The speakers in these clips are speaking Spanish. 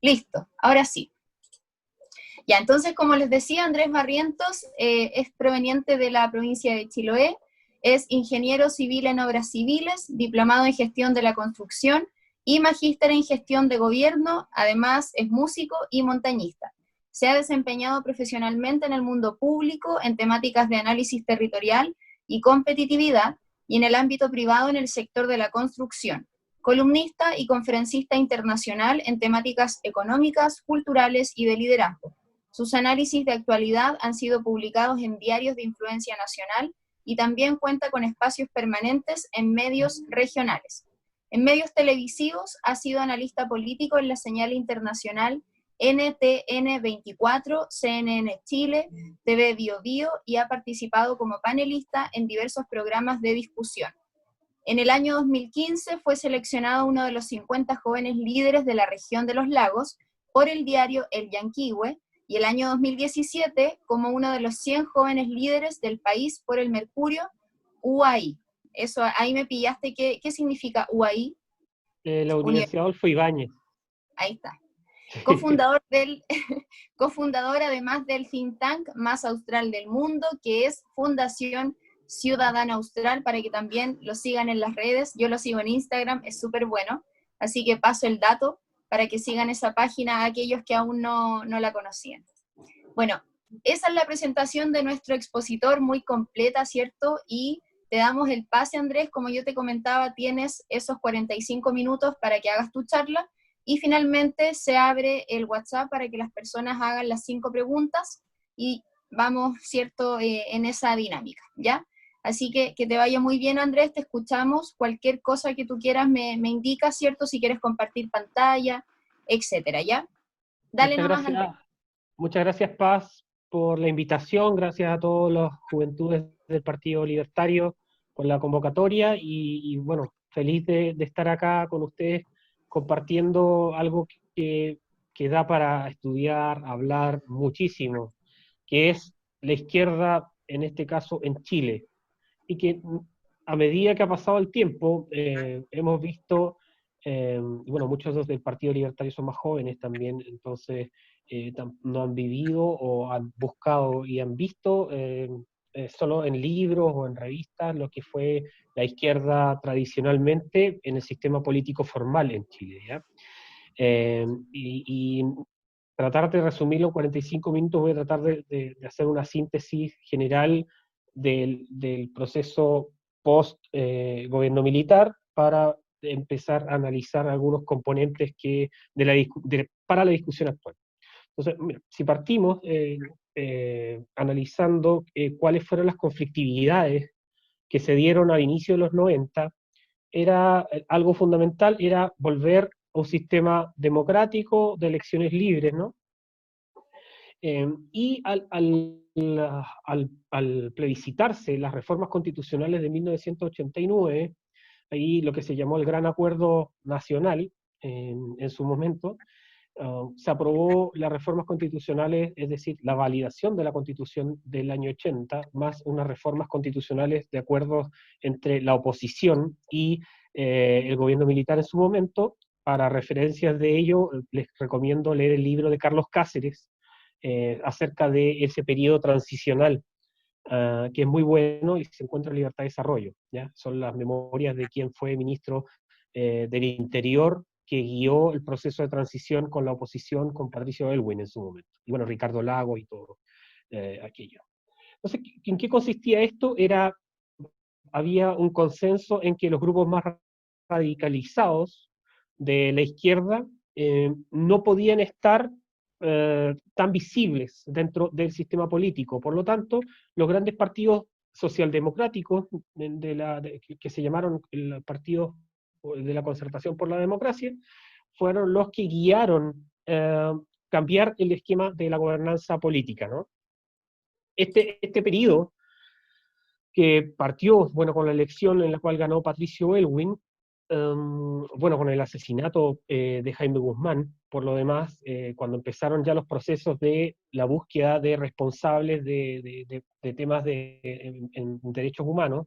Listo, ahora sí. Ya, entonces, como les decía, Andrés Barrientos es proveniente de la provincia de Chiloé, es ingeniero civil en obras civiles, diplomado en gestión de la construcción y magíster en gestión de gobierno, además es músico y montañista. Se ha desempeñado profesionalmente en el mundo público en temáticas de análisis territorial y competitividad, y en el ámbito privado en el sector de la construcción. Columnista y conferencista internacional en temáticas económicas, culturales y de liderazgo. Sus análisis de actualidad han sido publicados en diarios de influencia nacional y también cuenta con espacios permanentes en medios regionales. En medios televisivos ha sido analista político en la señal internacional NTN 24, CNN Chile, TV Bio Bio, y ha participado como panelista en diversos programas de discusión. En el año 2015 fue seleccionado uno de los 50 jóvenes líderes de la región de los lagos por el diario El Yanquihue, y el año 2017 como uno de los 100 jóvenes líderes del país por el Mercurio UAI. Eso, ahí me pillaste, ¿qué significa UAI? La Universidad Adolfo Ibáñez. Ahí está. Cofundador, cofundador además del think tank más austral del mundo, que es Fundación Ciudadana Austral, para que también lo sigan en las redes. Yo lo sigo en Instagram, es súper bueno, así que paso el dato para que sigan esa página a aquellos que aún no la conocían. Bueno, esa es la presentación de nuestro expositor, muy completa, ¿cierto? Y te damos el pase, Andrés, como yo te comentaba, tienes esos 45 minutos para que hagas tu charla, y finalmente se abre el WhatsApp para que las personas hagan las 5 preguntas, y vamos, ¿cierto?, en esa dinámica, ¿ya? Así que te vaya muy bien, Andrés, te escuchamos. Cualquier cosa que tú quieras me indicas, ¿cierto? Si quieres compartir pantalla, etcétera, ¿ya? Dale Muchas nomás, Andrés. gracias, muchas gracias, Paz, por la invitación. Gracias a todas las juventudes del Partido Libertario por la convocatoria, y bueno, feliz de estar acá con ustedes compartiendo algo que da para estudiar, hablar muchísimo, que es la izquierda, en este caso en Chile, y que a medida que ha pasado el tiempo hemos visto, bueno, muchos del Partido Libertario son más jóvenes también, entonces no han vivido o han buscado y han visto solo en libros o en revistas lo que fue la izquierda tradicionalmente en el sistema político formal en Chile, ¿ya? Y tratar de resumirlo en 45 minutos, voy a tratar de hacer una síntesis general del proceso post-gobierno militar, para empezar a analizar algunos componentes para la discusión actual. Entonces, mira, si partimos analizando cuáles fueron las conflictividades que se dieron al inicio de los 90, era algo fundamental, era volver a un sistema democrático de elecciones libres, ¿no? Y al plebiscitarse las reformas constitucionales de 1989, ahí lo que se llamó el Gran Acuerdo Nacional en su momento, se aprobó las reformas constitucionales, es decir, la validación de la Constitución del año 80, más unas reformas constitucionales de acuerdos entre la oposición y el gobierno militar en su momento. Para referencias de ello, les recomiendo leer el libro de Carlos Cáceres acerca de ese periodo transicional, que es muy bueno y se encuentra en Libertad de Desarrollo, ¿ya? Son las memorias de quien fue ministro del Interior, que guió el proceso de transición con la oposición, con Patricio Elwin en su momento, y bueno, Ricardo Lagos y todo aquello. Entonces, ¿en qué consistía esto? Había un consenso en que los grupos más radicalizados de la izquierda no podían estar tan visibles dentro del sistema político. Por lo tanto, los grandes partidos socialdemocráticos que se llamaron el Partido de la Concertación por la Democracia, fueron los que guiaron cambiar el esquema de la gobernanza política, ¿no? Este periodo, que partió, bueno, con la elección en la cual ganó Patricio Elwin, bueno, con el asesinato de Jaime Guzmán, por lo demás, cuando empezaron ya los procesos de la búsqueda de responsables de temas en derechos humanos,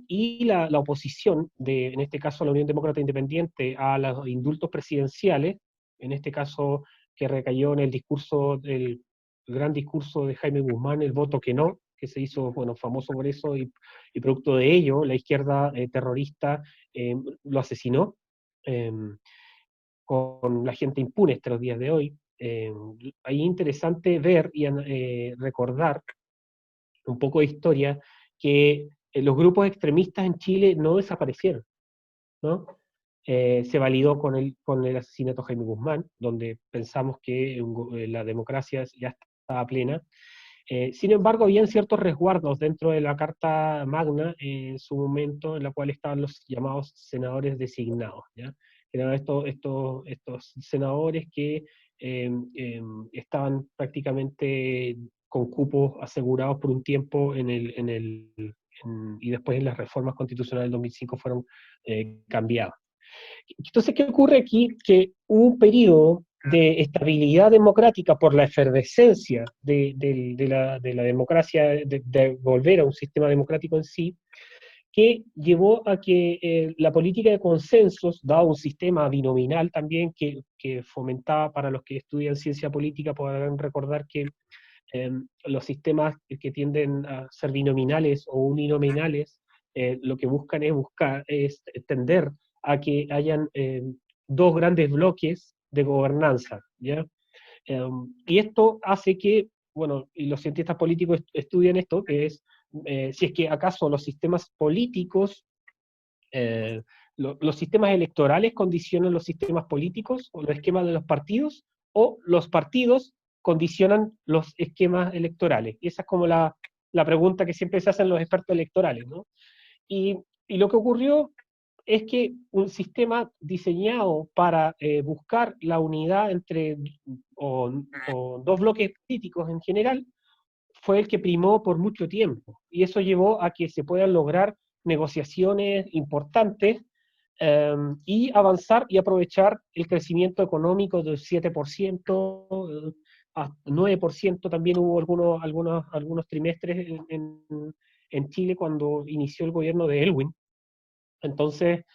y la oposición, en este caso la Unión Demócrata Independiente, a los indultos presidenciales, en este caso que recayó en el discurso, el gran discurso de Jaime Guzmán, el voto que no, que se hizo, bueno, famoso por eso, y producto de ello, la izquierda terrorista lo asesinó, eh, con la gente impune hasta los días de hoy. Ahí es interesante ver y recordar un poco de historia, que los grupos extremistas en Chile no desaparecieron, ¿no? Se validó con el asesinato de Jaime Guzmán, donde pensamos que la democracia ya estaba plena. Sin embargo, habían ciertos resguardos dentro de la Carta Magna en su momento, en la cual estaban los llamados senadores designados, ¿ya? Eran estos senadores que estaban prácticamente con cupos asegurados por un tiempo y después en las reformas constitucionales del 2005 fueron cambiadas. Entonces, ¿qué ocurre aquí? Que hubo un periodo de estabilidad democrática por la efervescencia de la democracia, de volver a un sistema democrático en sí, que llevó a que la política de consensos, dado un sistema binominal también que fomentaba, para los que estudian ciencia política, podrán recordar que los sistemas que tienden a ser binominales o uninominales, lo que buscan es tender a que hayan dos grandes bloques de gobernanza, ¿ya? Y esto hace que, bueno, y los cientistas políticos estudian esto, que es si es que acaso los sistemas políticos, los sistemas electorales condicionan los sistemas políticos o los esquemas de los partidos, o los partidos condicionan los esquemas electorales. Y esa es como la pregunta que siempre se hacen los expertos electorales, ¿no? Y, y lo que ocurrió es que un sistema diseñado para buscar la unidad entre o dos bloques políticos en general fue el que primó por mucho tiempo. Y eso llevó a que se puedan lograr negociaciones importantes y avanzar y aprovechar el crecimiento económico del 7%, a 9% también hubo algunos trimestres en Chile cuando inició el gobierno de Elwin. Entonces,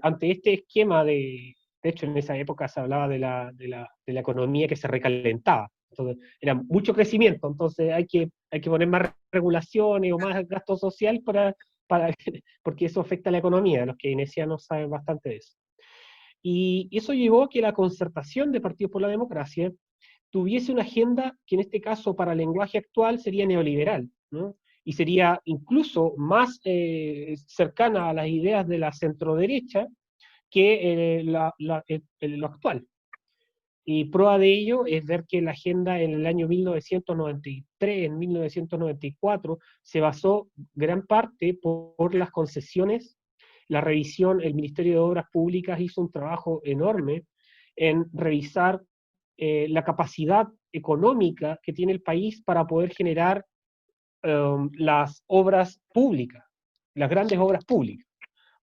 ante este esquema de hecho en esa época se hablaba de la economía que se recalentaba, entonces era mucho crecimiento, entonces hay que poner más regulaciones o más gasto social para, porque eso afecta a la economía, los keynesianos saben bastante de eso. Y eso llevó a que la concertación de Partidos por la Democracia tuviese una agenda que en este caso para el lenguaje actual sería neoliberal, ¿no? Y sería incluso más cercana a las ideas de la centroderecha que lo actual. Y prueba de ello es ver que la agenda en el año 1993, en 1994, se basó gran parte por las concesiones, la revisión. El Ministerio de Obras Públicas hizo un trabajo enorme en revisar la capacidad económica que tiene el país para poder generar las obras públicas, las grandes obras públicas.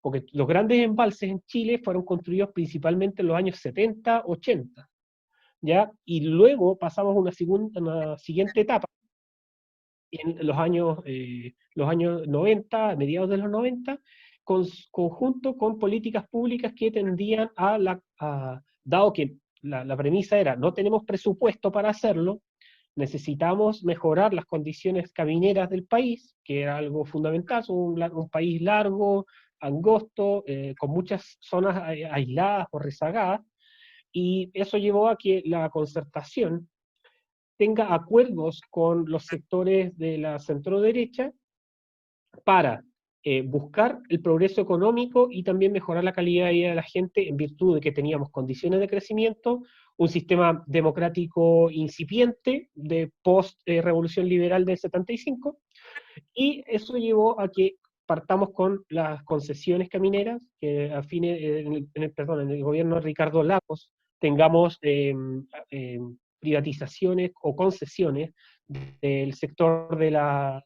Porque los grandes embalses en Chile fueron construidos principalmente en los años 70, 80, ¿ya? Y luego pasamos a una siguiente etapa, en los años 90, mediados de los 90, conjunto con políticas públicas que tendían dado que la premisa era, no tenemos presupuesto para hacerlo, necesitamos mejorar las condiciones camineras del país, que era algo fundamental, es un país largo, angosto, con muchas zonas aisladas o rezagadas, y eso llevó a que la concertación tenga acuerdos con los sectores de la centroderecha para buscar el progreso económico y también mejorar la calidad de vida de la gente en virtud de que teníamos condiciones de crecimiento, un sistema democrático incipiente de post-revolución liberal del 75, y eso llevó a que partamos con las concesiones camineras, que a fines, en el gobierno de Ricardo Lagos tengamos privatizaciones o concesiones del sector de la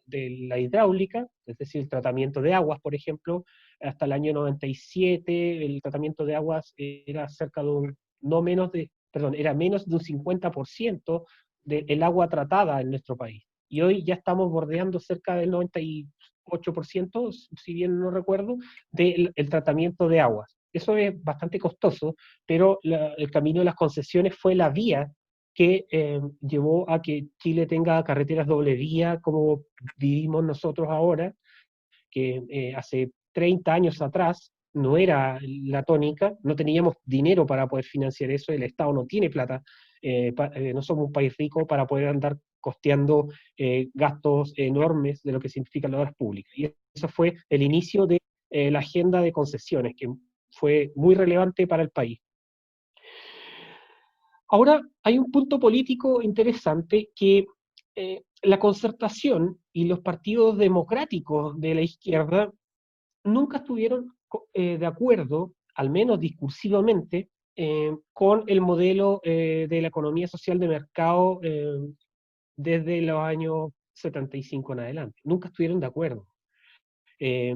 hidráulica, es decir, el tratamiento de aguas, por ejemplo. Hasta el año 97 el tratamiento de aguas era cerca de no menos de, perdón, era menos de un 50% del agua tratada en nuestro país. Y hoy ya estamos bordeando cerca del 98%, si bien no recuerdo, del tratamiento de aguas. Eso es bastante costoso, pero el camino de las concesiones fue la vía que llevó a que Chile tenga carreteras doble vía como vivimos nosotros ahora, que hace 30 años atrás no era la tónica, no teníamos dinero para poder financiar eso, el Estado no tiene plata, no somos un país rico para poder andar costeando gastos enormes de lo que significan las obras públicas. Y eso fue el inicio de la agenda de concesiones, que fue muy relevante para el país. Ahora hay un punto político interesante que la concertación y los partidos democráticos de la izquierda nunca estuvieron de acuerdo, al menos discursivamente, con el modelo de la economía social de mercado desde los años 75 en adelante. Nunca estuvieron de acuerdo. Eh,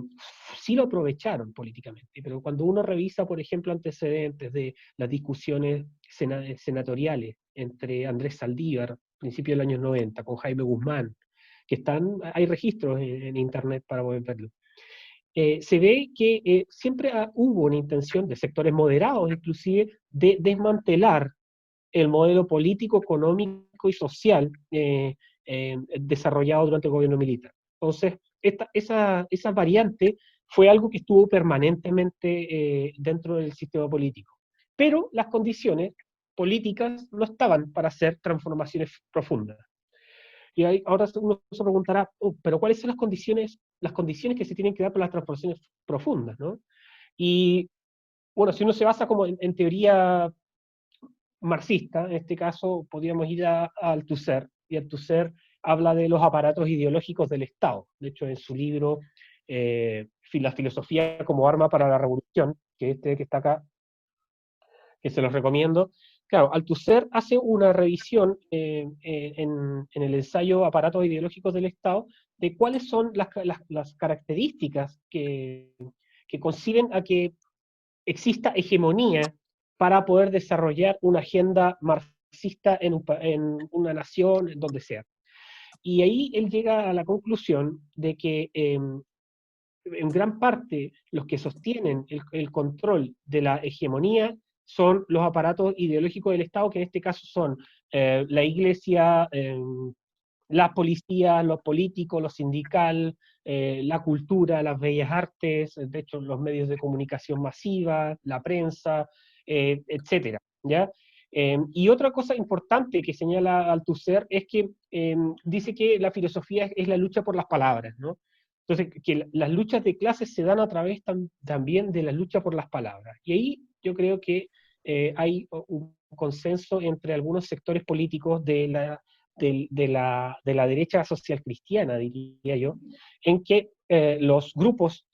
sí lo aprovecharon políticamente, pero cuando uno revisa, por ejemplo, antecedentes de las discusiones senatoriales entre Andrés Saldívar, principios de los años 90, con Jaime Guzmán, que hay registros en internet para poder verlo, se ve que siempre hubo una intención de sectores moderados, inclusive, de desmantelar el modelo político, económico y social desarrollado durante el gobierno militar. Entonces, esa variante fue algo que estuvo permanentemente dentro del sistema político. Pero las condiciones políticas no estaban para hacer transformaciones profundas. Y ahora uno se preguntará, pero ¿cuáles son las condiciones que se tienen que dar para las transformaciones profundas, ¿no? Y bueno, si uno se basa como en teoría marxista, en este caso podríamos ir a Althusser, y Althusser habla de los aparatos ideológicos del Estado. De hecho, en su libro La filosofía como arma para la revolución, que que está acá, que se los recomiendo. Claro, Althusser hace una revisión en el ensayo Aparatos Ideológicos del Estado de cuáles son las características que conciben a que exista hegemonía para poder desarrollar una agenda marxista en una nación, en donde sea. Y ahí él llega a la conclusión de que en gran parte los que sostienen el control de la hegemonía son los aparatos ideológicos del Estado, que en este caso son la iglesia, las policías, los políticos, los sindicales, la cultura, las bellas artes, de hecho los medios de comunicación masiva, la prensa, etcétera, ¿ya? Y otra cosa importante que señala Althusser es que dice que la filosofía es la lucha por las palabras, ¿no? Entonces, que las luchas de clases se dan a través también de la lucha por las palabras. Y ahí yo creo que hay un consenso entre algunos sectores políticos de la derecha social cristiana, diría yo, en que los grupos,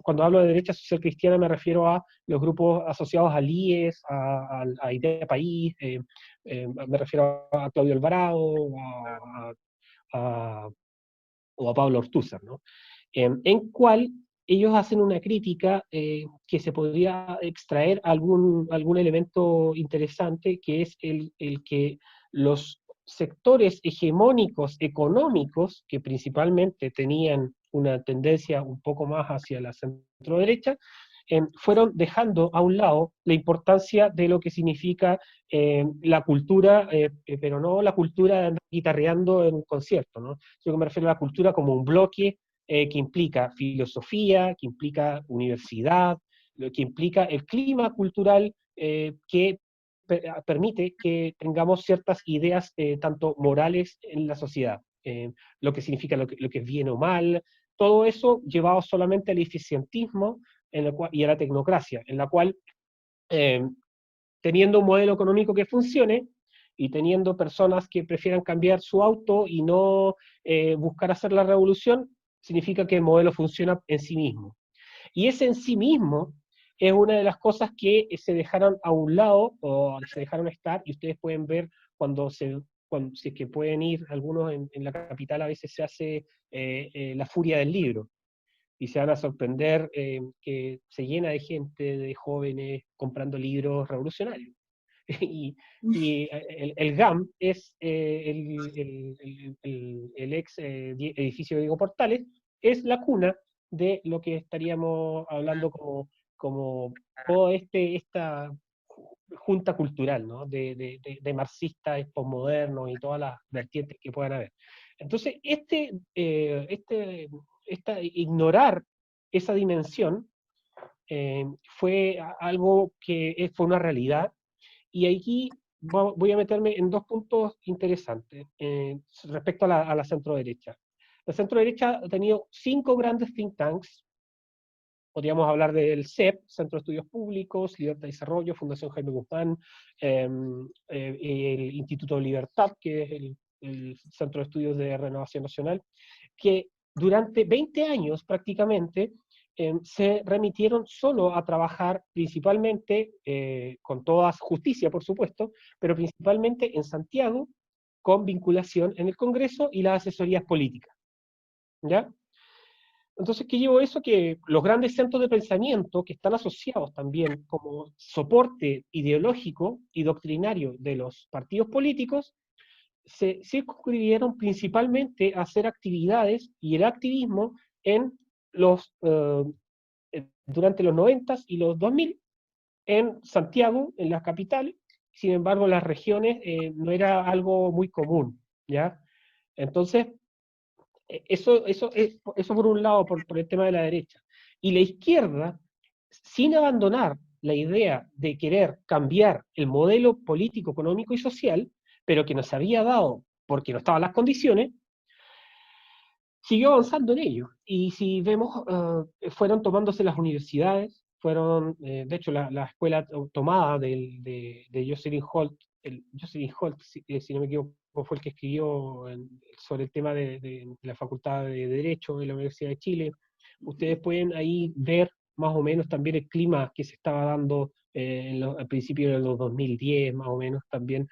cuando hablo de derecha social cristiana me refiero a los grupos asociados al IES, a Idea País, me refiero a Claudio Alvarado, a, o a Pablo Ortúzar, ¿no? En cual ellos hacen una crítica que se podría extraer algún elemento interesante, que es el que los sectores hegemónicos económicos, que principalmente tenían una tendencia un poco más hacia la centro-derecha, fueron dejando a un lado la importancia de lo que significa la cultura, pero no la cultura de andar guitarreando en un concierto, ¿no? Yo me refiero a la cultura como un bloque que implica filosofía, que implica universidad, lo que implica el clima cultural que permite que tengamos ciertas ideas tanto morales en la sociedad, lo que significa lo que es bien o mal, todo eso llevado solamente al eficientismo y a la tecnocracia, en la cual eh, teniendo un modelo económico que funcione y teniendo personas que prefieran cambiar su auto y no buscar hacer la revolución, significa que el modelo funciona en sí mismo. Y ese en sí mismo es una de las cosas que se dejaron a un lado o se dejaron estar, y ustedes pueden ver si es que pueden ir algunos en la capital, a veces se hace la furia del libro, y se van a sorprender que se llena de gente, de jóvenes, comprando libros revolucionarios. y, y el GAM es el ex edificio de Diego Portales, es la cuna de lo que estaríamos hablando como toda esta junta cultural, ¿no? de marxistas posmodernos y todas las vertientes que puedan haber. Entonces, ignorar esa dimensión fue algo que fue una realidad, y aquí voy a meterme en dos puntos interesantes respecto a la centro-derecha. La centro-derecha ha tenido 5 grandes think tanks. Podríamos hablar del CEP, Centro de Estudios Públicos, Libertad y Desarrollo, Fundación Jaime Guzmán, el Instituto de Libertad, que es el Centro de Estudios de Renovación Nacional, que durante 20 años prácticamente se remitieron solo a trabajar principalmente, con toda justicia por supuesto, pero principalmente en Santiago, con vinculación en el Congreso y las asesorías políticas. ¿Ya? Entonces, ¿qué llevó eso? Que los grandes centros de pensamiento, que están asociados también como soporte ideológico y doctrinario de los partidos políticos, se circunscribieron principalmente a hacer actividades y el activismo en durante los 90 y los 2000 en Santiago, en la capital. Sin embargo, en las regiones no era algo muy común, ¿ya? Entonces, eso por un lado, por el tema de la derecha. Y la izquierda, sin abandonar la idea de querer cambiar el modelo político, económico y social, pero que nos había dado porque no estaban las condiciones, siguió avanzando en ello. Y si vemos, fueron tomándose las universidades, de hecho, la escuela tomada de Jocelyn Holt, Jocelyn Holt, si no me equivoco, fue el que escribió sobre el tema de la Facultad de Derecho de la Universidad de Chile. Ustedes pueden ahí ver más o menos también el clima que se estaba dando al principio de los 2010, más o menos también,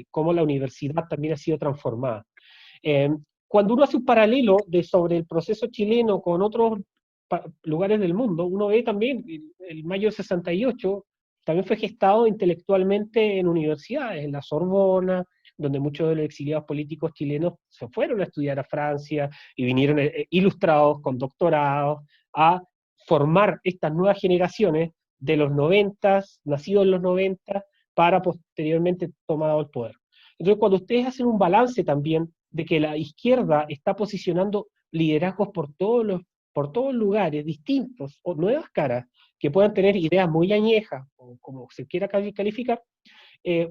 cómo la universidad también ha sido transformada. Eh, Cuando uno hace un paralelo sobre el proceso chileno con otros lugares del mundo, uno ve también el mayo del 68 también fue gestado intelectualmente en universidades, en la Sorbona, donde muchos de los exiliados políticos chilenos se fueron a estudiar a Francia y vinieron ilustrados con doctorados a formar estas nuevas generaciones de los 90, nacidos en los 90, para posteriormente tomar el poder. Entonces, cuando ustedes hacen un balance también de que la izquierda está posicionando liderazgos por todos lugares distintos, o nuevas caras, que puedan tener ideas muy añejas, o como se quiera calificar,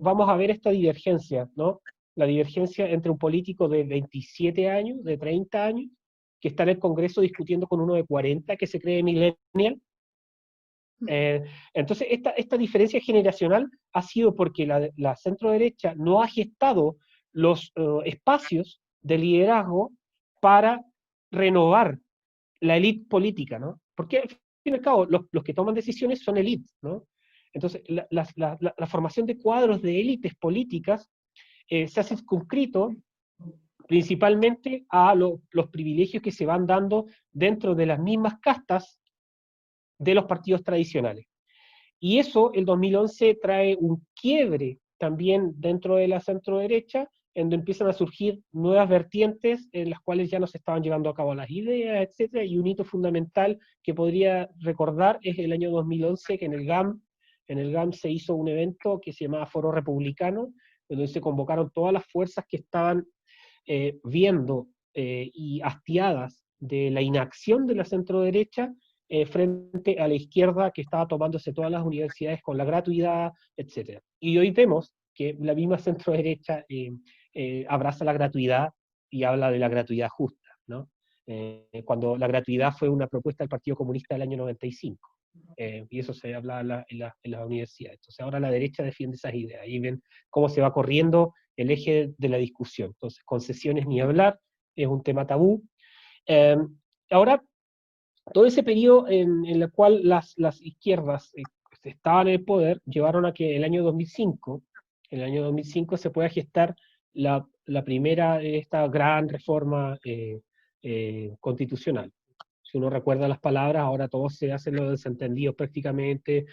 vamos a ver esta divergencia, ¿no? La divergencia entre un político de 27 años, de 30 años, que está en el Congreso discutiendo con uno de 40 que se cree millennial. Entonces, esta diferencia generacional ha sido porque la centro-derecha no ha gestado los espacios de liderazgo para renovar la élite política, ¿no? Porque al fin y al cabo, los que toman decisiones son élites, ¿no? Entonces, la formación de cuadros de élites políticas se ha circunscrito principalmente a los privilegios que se van dando dentro de las mismas castas de los partidos tradicionales. Y eso, el 2011, trae un quiebre también dentro de la centro-derecha, en donde empiezan a surgir nuevas vertientes en las cuales ya no se estaban llevando a cabo las ideas, etcétera, y un hito fundamental que podría recordar es el año 2011, que en el GAM se hizo un evento que se llamaba Foro Republicano, donde se convocaron todas las fuerzas que estaban viendo y hastiadas de la inacción de la centro-derecha frente a la izquierda que estaba tomándose todas las universidades con la gratuidad, etc. Y hoy vemos que la misma centro-derecha abraza la gratuidad y habla de la gratuidad justa, ¿no? Cuando la gratuidad fue una propuesta del Partido Comunista del año 95. Y eso se habla en las universidades. Entonces ahora la derecha defiende esas ideas y ven cómo se va corriendo el eje de la discusión. Entonces, concesiones ni hablar, es un tema tabú. Ahora, todo ese periodo en el cual las izquierdas estaban en el poder, llevaron a que en el año 2005 se pueda gestar la primera de esta gran reforma constitucional. Si uno recuerda las palabras, ahora todos se hacen los desentendidos prácticamente,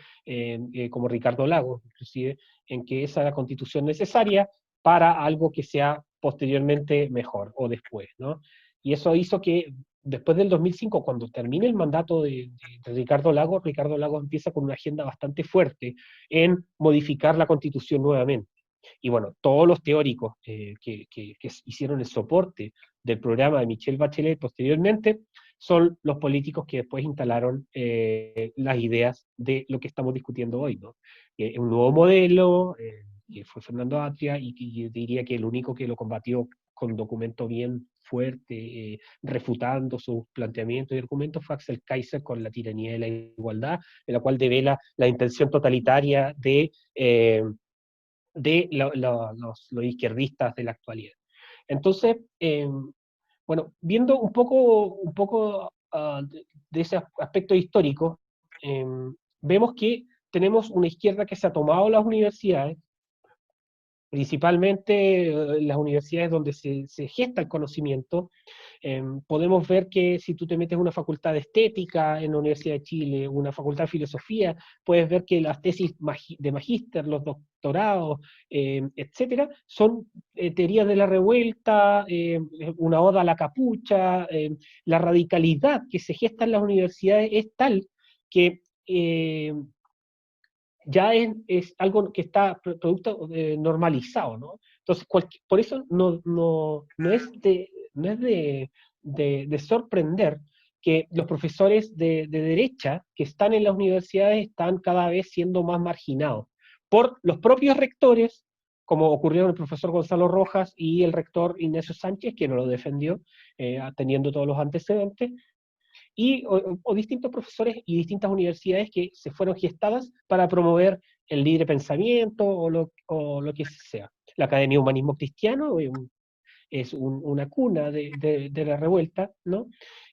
como Ricardo Lagos, inclusive, en que esa es la constitución necesaria para algo que sea posteriormente mejor o después, ¿no? Y eso hizo que después del 2005, cuando termina el mandato de Ricardo Lagos empieza con una agenda bastante fuerte en modificar la Constitución nuevamente. Y bueno, todos los teóricos que hicieron el soporte del programa de Michelle Bachelet posteriormente son los políticos que después instalaron las ideas de lo que estamos discutiendo hoy, ¿no? Un nuevo modelo, que fue Fernando Atria, y que yo diría que el único que lo combatió con documento bien fuerte, refutando sus planteamientos y argumentos, fue Axel Kaiser con La tiranía de la igualdad, en la cual devela la intención totalitaria de los izquierdistas de la actualidad. Entonces, bueno, viendo un poco de ese aspecto histórico, eh, vemos que tenemos una izquierda que se ha tomado las universidades, principalmente las universidades donde se gesta el conocimiento. Podemos ver que si tú te metes en una facultad de estética en la Universidad de Chile, una facultad de filosofía, puedes ver que las tesis de magíster, los doctorados, etcétera, son teorías de la revuelta, una oda a la capucha. La radicalidad que se gesta en las universidades es tal que ya es algo que está producto normalizado, ¿no? Entonces, por eso no es de sorprender que los profesores de derecha que están en las universidades están cada vez siendo más marginados por los propios rectores, como ocurrió con el profesor Gonzalo Rojas y el rector Ignacio Sánchez, que no lo defendió, teniendo todos los antecedentes, o distintos profesores y distintas universidades que se fueron gestadas para promover el libre pensamiento o lo que sea. La Academia de Humanismo Cristiano es una cuna de la revuelta, ¿no?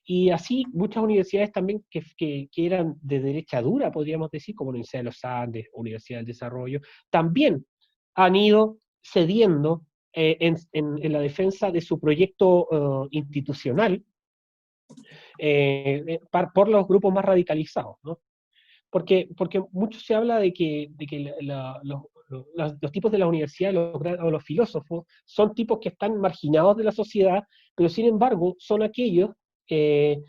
Y así muchas universidades también que eran de derecha dura, podríamos decir, como la Universidad de los Andes, Universidad del Desarrollo, también han ido cediendo en la defensa de su proyecto institucional, por los grupos más radicalizados, ¿no? Porque mucho se habla de que los tipos de la universidad o los filósofos son tipos que están marginados de la sociedad, pero sin embargo son aquellos que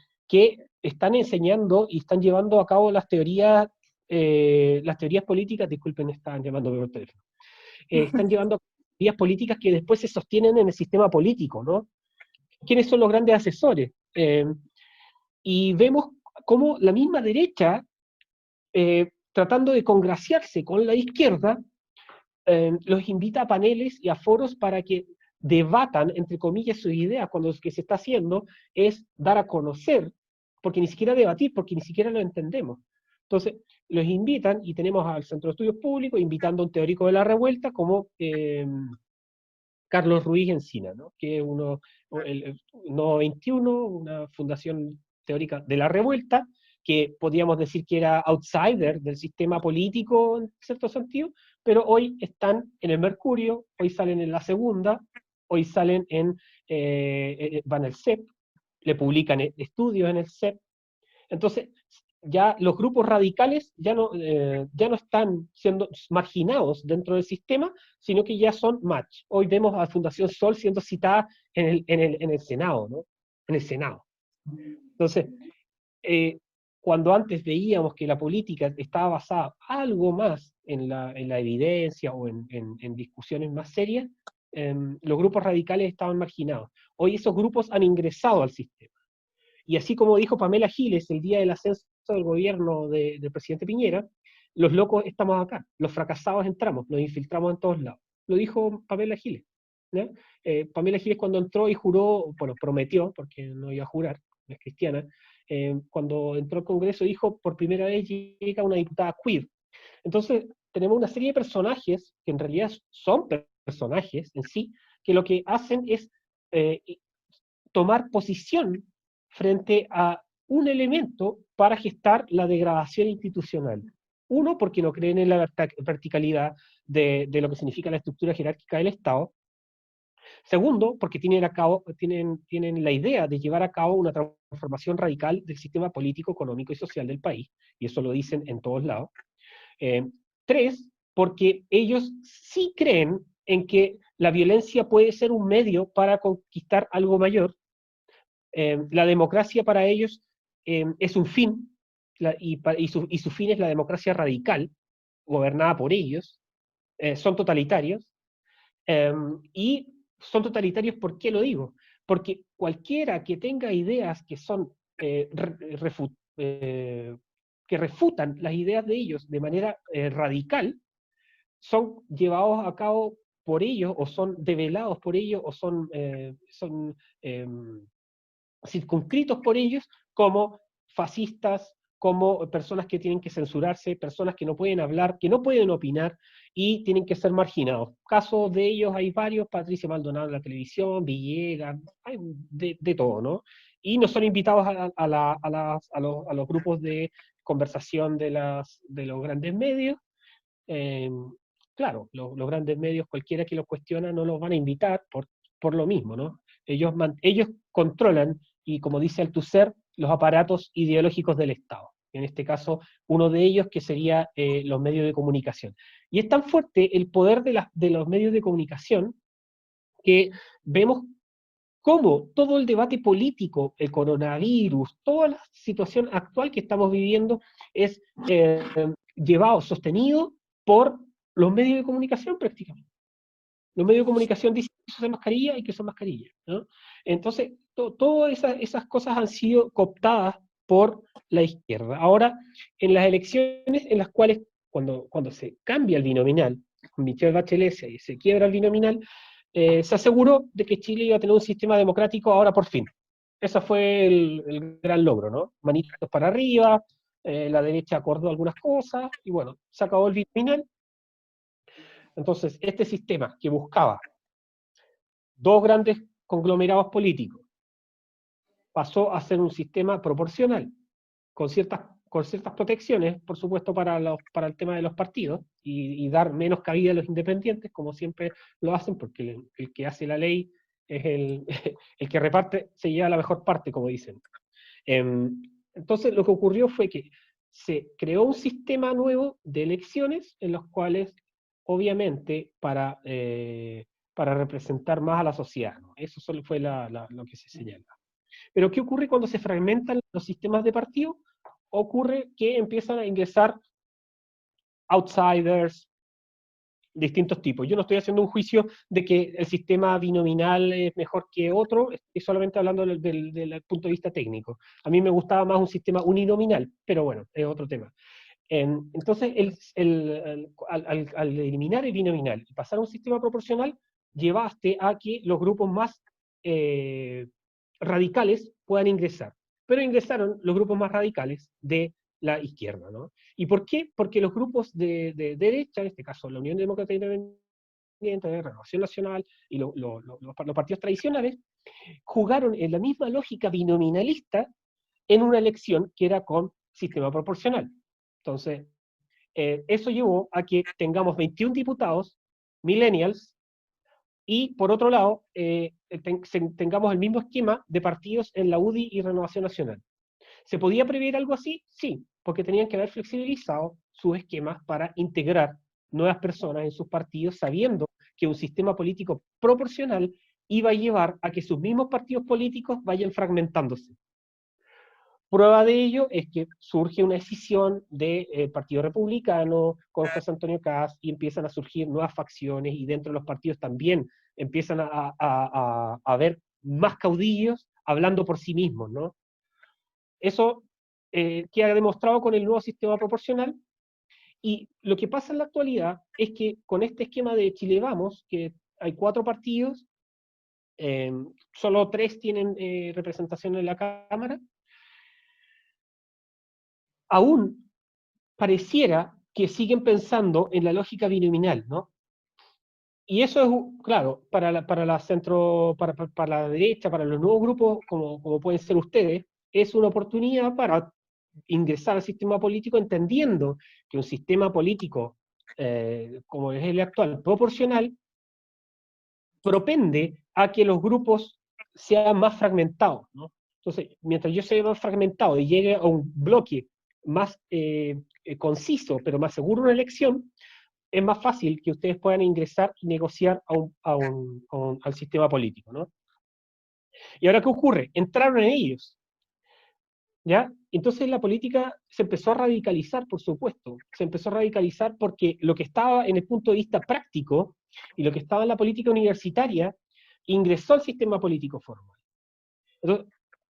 están enseñando y están llevando a cabo las teorías políticas. Disculpen, están llamándome por teléfono. Están llevando a cabo teorías políticas que después se sostienen en el sistema político, ¿no? ¿Quiénes son los grandes asesores? Y vemos cómo la misma derecha, tratando de congraciarse con la izquierda, los invita a paneles y a foros para que debatan, entre comillas, sus ideas, cuando lo que se está haciendo es dar a conocer, porque ni siquiera debatir, porque ni siquiera lo entendemos. Entonces, los invitan, y tenemos al Centro de Estudios Públicos invitando a un teórico de la revuelta como Carlos Ruiz Encina, ¿no? Que es el Nodo 21, una fundación teórica de la revuelta, que podríamos decir que era outsider del sistema político en cierto sentido, pero hoy están en el Mercurio, hoy salen en La Segunda, hoy salen van al CEP, le publican estudios en el CEP. Entonces, ya los grupos radicales ya no están siendo marginados dentro del sistema, sino que ya son match. Hoy vemos a Fundación Sol siendo citada en el Senado, ¿no? En el Senado. Entonces, eh, cuando antes veíamos que la política estaba basada algo más en la evidencia o en discusiones más serias, los grupos radicales estaban marginados. Hoy esos grupos han ingresado al sistema. Y así como dijo Pamela Giles el día del ascenso del gobierno del presidente Piñera, los locos estamos acá, los fracasados entramos, nos infiltramos en todos lados. Lo dijo Pamela Giles. ¿No? Pamela Giles cuando entró y juró, bueno, prometió, porque no iba a jurar, no es cristiana, cuando entró al Congreso dijo, por primera vez llega una diputada queer. Entonces, tenemos una serie de personajes, que en realidad son personajes en sí, que lo que hacen es tomar posición frente a un elemento para gestar la degradación institucional. Uno, porque no creen en la verticalidad de lo que significa la estructura jerárquica del Estado. Segundo, porque tienen la idea de llevar a cabo una transformación radical del sistema político, económico y social del país, y eso lo dicen en todos lados. Tres, porque ellos sí creen en que la violencia puede ser un medio para conquistar algo mayor, La democracia para ellos es un fin, y su fin es la democracia radical, gobernada por ellos. Son totalitarios, y son totalitarios, ¿por qué lo digo? Porque cualquiera que tenga ideas que son que refutan las ideas de ellos de manera radical, son llevados a cabo por ellos, o son develados por ellos, o son circunscritos por ellos como fascistas, como personas que tienen que censurarse, personas que no pueden hablar, que no pueden opinar y tienen que ser marginados. Casos de ellos hay varios: Patricia Maldonado en la televisión, Villegas, hay de todo, ¿no? Y no son invitados a los grupos de conversación de los grandes medios. eh, claro, los grandes medios, cualquiera que los cuestiona, no los van a invitar por lo mismo, ¿no? Ellos controlan, y como dice Althusser, los aparatos ideológicos del Estado. En este caso, uno de ellos que sería los medios de comunicación. Y es tan fuerte el poder de los medios de comunicación que vemos cómo todo el debate político, el coronavirus, toda la situación actual que estamos viviendo es llevado, sostenido por los medios de comunicación prácticamente. Los medios de comunicación dicen que usan mascarilla y que usan mascarilla, ¿no? Entonces, todas esas cosas han sido cooptadas por la izquierda. Ahora, en las elecciones en las cuales, cuando se cambia el binominal, Michelle Bachelet se quiebra el binominal, se aseguró de que Chile iba a tener un sistema democrático ahora por fin. Ese fue el gran logro, ¿no? Manitos para arriba, la derecha acordó algunas cosas, y bueno, se acabó el binominal. Entonces, este sistema que buscaba dos grandes conglomerados políticos pasó a ser un sistema proporcional, con ciertas protecciones, por supuesto, para el tema de los partidos, y dar menos cabida a los independientes, como siempre lo hacen, porque el que hace la ley es el que reparte, se lleva la mejor parte, como dicen. Entonces, lo que ocurrió fue que se creó un sistema nuevo de elecciones en los cuales, obviamente, para representar más a la sociedad, ¿no? Eso solo fue lo que se señala. Pero ¿qué ocurre cuando se fragmentan los sistemas de partido? Ocurre que empiezan a ingresar outsiders, distintos tipos. Yo no estoy haciendo un juicio de que el sistema binominal es mejor que otro, estoy solamente hablando del punto de vista técnico. A mí me gustaba más un sistema uninominal, pero bueno, es otro tema. Entonces, al eliminar el binominal y pasar a un sistema proporcional, llevaste a que los grupos más radicales puedan ingresar. Pero ingresaron los grupos más radicales de la izquierda, ¿no? ¿Y por qué? Porque los grupos de derecha, en este caso la Unión Demócrata Independiente, de Renovación Nacional y los partidos tradicionales, jugaron en la misma lógica binominalista en una elección que era con sistema proporcional. Entonces, eso llevó a que tengamos 21 diputados millennials, y por otro lado, tengamos el mismo esquema de partidos en la UDI y Renovación Nacional. ¿Se podía prever algo así? Sí, porque tenían que haber flexibilizado sus esquemas para integrar nuevas personas en sus partidos, sabiendo que un sistema político proporcional iba a llevar a que sus mismos partidos políticos vayan fragmentándose. Prueba de ello es que surge una escisión del Partido Republicano con José Antonio Kast, y empiezan a surgir nuevas facciones, y dentro de los partidos también empiezan a haber más caudillos hablando por sí mismos, ¿no? Eso queda demostrado con el nuevo sistema proporcional, y lo que pasa en la actualidad es que con este esquema de Chile Vamos, que hay 4 partidos, solo 3 tienen representación en la Cámara, aún pareciera que siguen pensando en la lógica binominal, ¿no? Y eso es, claro, para la derecha, para los nuevos grupos, como pueden ser ustedes, es una oportunidad para ingresar al sistema político, entendiendo que un sistema político, como es el actual, proporcional, propende a que los grupos sean más fragmentados, ¿no? Entonces, mientras yo sea más fragmentado y llegue a un bloque más conciso, pero más seguro una elección, es más fácil que ustedes puedan ingresar y negociar al sistema político, ¿no? ¿Y ahora qué ocurre? Entraron en ellos, ¿ya? Entonces la política se empezó a radicalizar, por supuesto. Se empezó a radicalizar porque lo que estaba en el punto de vista práctico y lo que estaba en la política universitaria ingresó al sistema político formal. Entonces,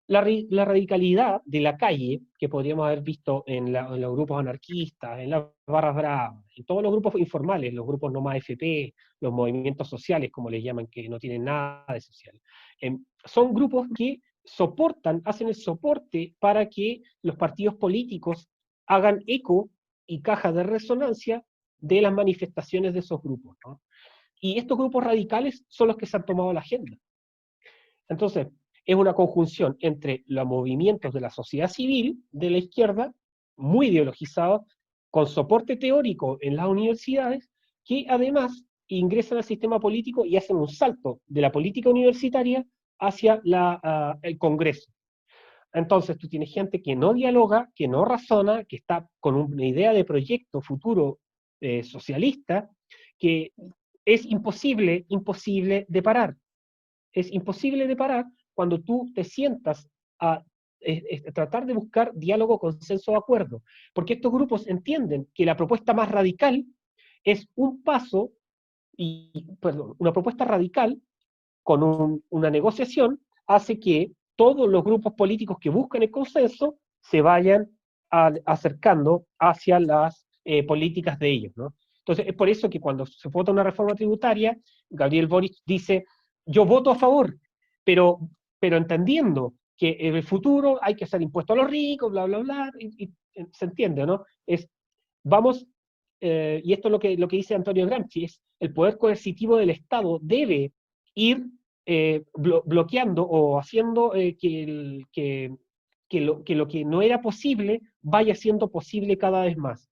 la radicalidad de la calle, que podríamos haber visto en los grupos anarquistas, en las barras bravas, en todos los grupos informales, los grupos no más FP, los movimientos sociales, como les llaman, que no tienen nada de social, son grupos que soportan, hacen el soporte para que los partidos políticos hagan eco y caja de resonancia de las manifestaciones de esos grupos, ¿no? Y estos grupos radicales son los que se han tomado la agenda. Entonces, es una conjunción entre los movimientos de la sociedad civil, de la izquierda, muy ideologizados, con soporte teórico en las universidades, que además ingresan al sistema político y hacen un salto de la política universitaria hacia el Congreso. Entonces tú tienes gente que no dialoga, que no razona, que está con una idea de proyecto futuro socialista, que es imposible de parar. Es imposible de parar cuando tú te sientas a tratar de buscar diálogo, consenso, acuerdo. Porque estos grupos entienden que la propuesta más radical es un paso, perdón, una propuesta radical con una negociación hace que todos los grupos políticos que buscan el consenso se vayan acercando hacia las políticas de ellos, ¿no? Entonces, es por eso que cuando se vota una reforma tributaria, Gabriel Boric dice, yo voto a favor, pero, pero entendiendo que en el futuro hay que hacer impuestos a los ricos, bla, bla, bla, y se entiende, ¿no? Vamos, y esto es lo que dice Antonio Gramsci, es el poder coercitivo del Estado debe ir bloqueando o haciendo que lo que no era posible vaya siendo posible cada vez más.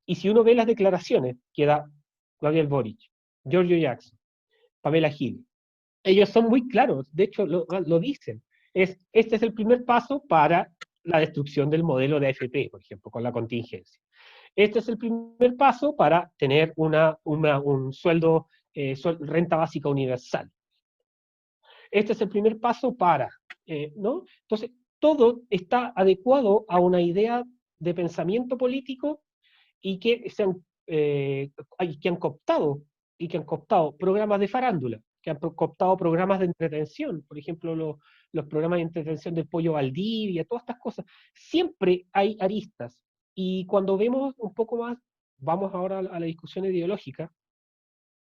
Y si uno ve las declaraciones que da Gabriel Boric, Giorgio Jackson, Pamela Gill, ellos son muy claros, de hecho lo dicen. Este es el primer paso para la destrucción del modelo de AFP, por ejemplo, con la contingencia. Este es el primer paso para tener un sueldo, renta básica universal. Este es el primer paso para, ¿no? Entonces, todo está adecuado a una idea de pensamiento político y que que han cooptado programas de farándula, que han cooptado programas de entretención, por ejemplo, los programas de entretención del Pollo Valdivia, todas estas cosas. Siempre hay aristas. Y cuando vemos un poco más, vamos ahora a la discusión ideológica.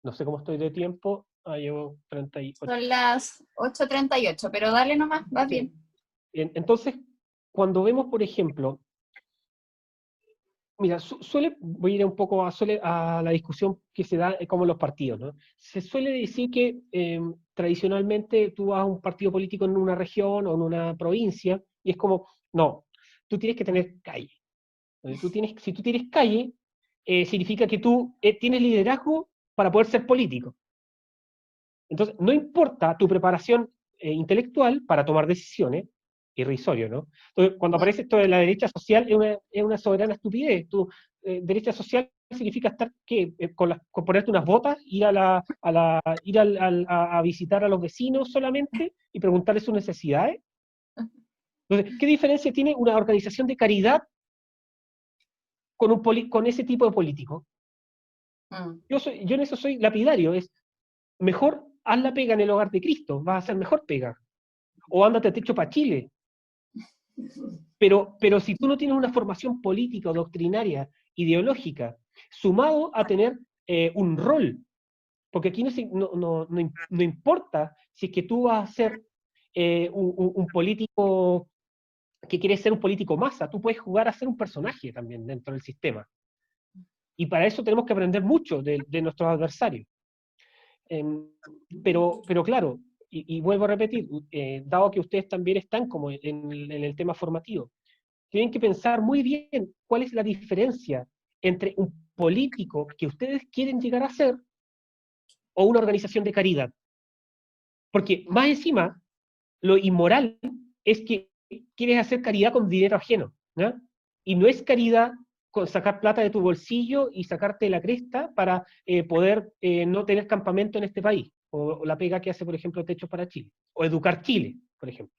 No sé cómo estoy de tiempo. Llevo 38. Son las 8:38, pero dale nomás, vas bien. Entonces, cuando vemos, por ejemplo, mira, voy a ir un poco a la discusión que se da como los partidos, ¿no? Se suele decir que tradicionalmente tú vas a un partido político en una región o en una provincia y es como, no, tú tienes que tener calle. Si tú tienes calle, significa que tú tienes liderazgo para poder ser político. Entonces, no importa tu preparación intelectual para tomar decisiones, irrisorio, ¿no? Entonces, cuando aparece esto de la derecha social, es una soberana estupidez. Derecha social significa estar, ¿qué? Con ponerte unas botas, ir a visitar a los vecinos solamente y preguntarles sus necesidades. Entonces, ¿qué diferencia tiene una organización de caridad con ese tipo de político? Yo en eso soy lapidario, es mejor haz la pega en el hogar de Cristo, vas a hacer mejor pega. O ándate a techo para Chile. Pero si tú no tienes una formación política o doctrinaria, ideológica, sumado a tener un rol, porque aquí no importa si es que tú vas a ser un político que quieres ser un político masa, tú puedes jugar a ser un personaje también dentro del sistema. Y para eso tenemos que aprender mucho de nuestros adversarios. Pero claro, y vuelvo a repetir, dado que ustedes también están como en el tema formativo, tienen que pensar muy bien cuál es la diferencia entre un político que ustedes quieren llegar a ser o una organización de caridad. Porque más encima, lo inmoral es que quieres hacer caridad con dinero ajeno, ¿no? Y no es caridad con sacar plata de tu bolsillo y sacarte la cresta para poder no tener campamento en este país, o la pega que hace, por ejemplo, Techos para Chile, o Educar Chile, por ejemplo.